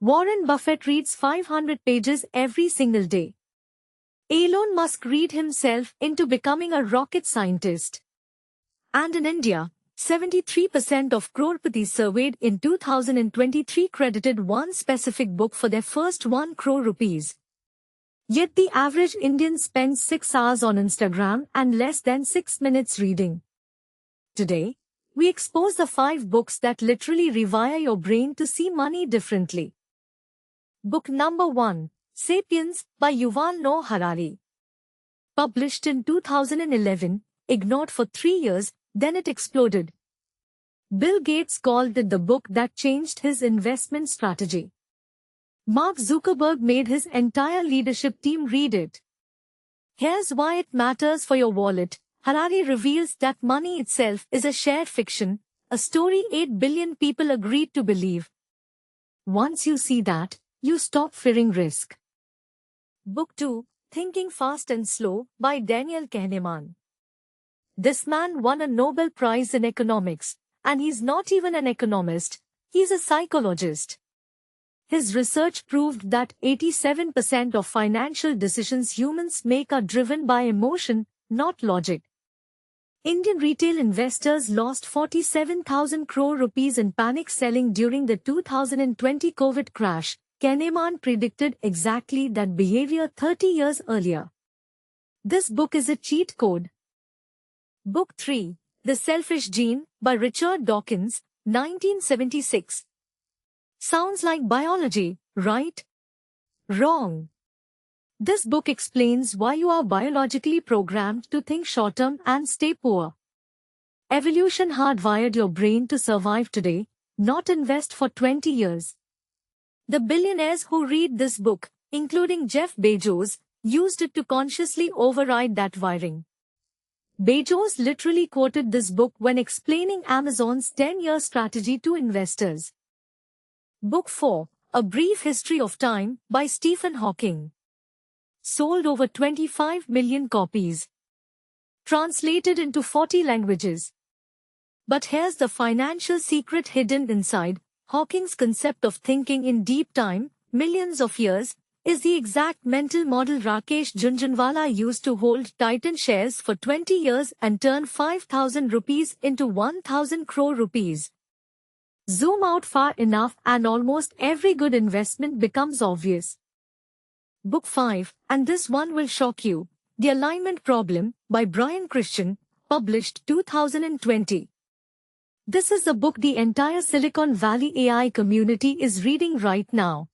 Warren Buffett reads 500 pages every single day. Elon Musk read himself into becoming a rocket scientist. And in India, 73% of crorepati surveyed in 2023 credited one specific book for their first 1 crore rupees. Yet the average Indian spends 6 hours on Instagram and less than 6 minutes reading. Today, we expose the 5 books that literally rewire your brain to see money differently. Book number 1, Sapiens by Yuval Noah Harari. Published in 2011, ignored for 3 years, then it exploded. Bill Gates called it the book that changed his investment strategy. Mark Zuckerberg made his entire leadership team read it. Here's why it matters for your wallet. Harari reveals that money itself is a shared fiction, a story 8 billion people agreed to believe. Once you see that, you stop fearing risk. Book 2, Thinking Fast and Slow by Daniel Kahneman. This man won a Nobel Prize in economics, and he's not even an economist, he's a psychologist. His research proved that 87% of financial decisions humans make are driven by emotion, not logic. Indian retail investors lost 47,000 crore rupees in panic selling during the 2020 COVID crash. Kahneman predicted exactly that behavior 30 years earlier. This book is a cheat code. Book 3, The Selfish Gene by Richard Dawkins, 1976. Sounds like biology, right? Wrong. This book explains why you are biologically programmed to think short-term and stay poor. Evolution hardwired your brain to survive today, not invest for 20 years. The billionaires who read this book, including Jeff Bezos, used it to consciously override that wiring. Bezos literally quoted this book when explaining Amazon's 10-year strategy to investors. Book 4, A Brief History of Time by Stephen Hawking. Sold over 25 million copies. Translated into 40 languages. But here's the financial secret hidden inside. Hawking's concept of thinking in deep time, millions of years, is the exact mental model Rakesh Jhunjhunwala used to hold Titan shares for 20 years and turn 5,000 rupees into 1,000 crore rupees. Zoom out far enough and almost every good investment becomes obvious. Book 5, and this one will shock you, The Alignment Problem by Brian Christian, published 2020. This is the book the entire Silicon Valley AI community is reading right now.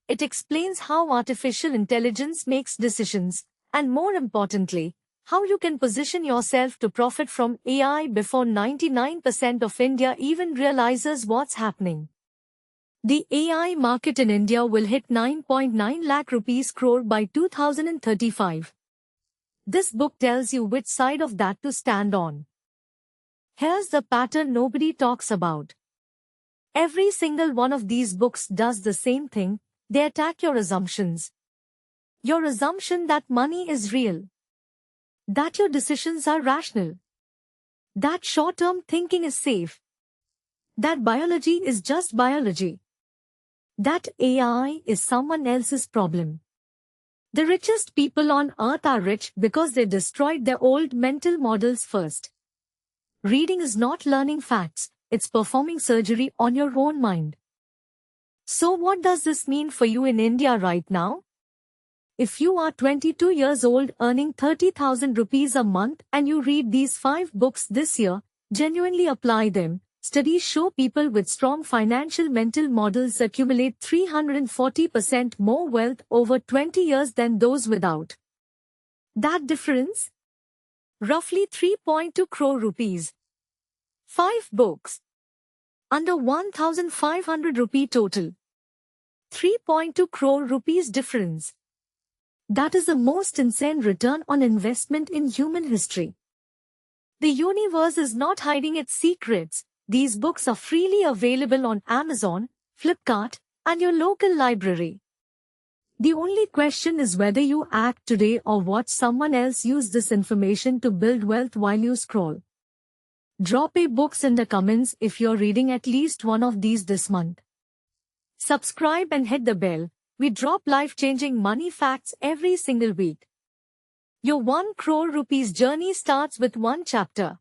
It explains how artificial intelligence makes decisions, and more importantly, how you can position yourself to profit from AI before 99% of India even realizes what's happening. The AI market in India will hit 9.9 lakh rupees crore by 2035. This book tells you which side of that to stand on. Here's the pattern nobody talks about. Every single one of these books does the same thing. They attack your assumptions. Your assumption that money is real. That your decisions are rational. That short-term thinking is safe. That biology is just biology. That AI is someone else's problem. The richest people on earth are rich because they destroyed their old mental models first. Reading is not learning facts, it's performing surgery on your own mind. So what does this mean for you in India right now? If you are 22 years old earning 30,000 rupees a month and you read these 5 books this year, genuinely apply them, studies show people with strong financial mental models accumulate 340% more wealth over 20 years than those without. That difference? Roughly 3.2 crore rupees. 5 books. Under 1,500 rupee total. 3.2 crore rupees difference. That is the most insane return on investment in human history. The universe is not hiding its secrets. These books are freely available on Amazon, Flipkart, and your local library. The only question is whether you act today or watch someone else use this information to build wealth while you scroll. Drop a books in the comments if you're reading at least one of these this month. Subscribe and hit the bell. We drop life-changing money facts every single week. Your 1 crore rupees journey starts with one chapter.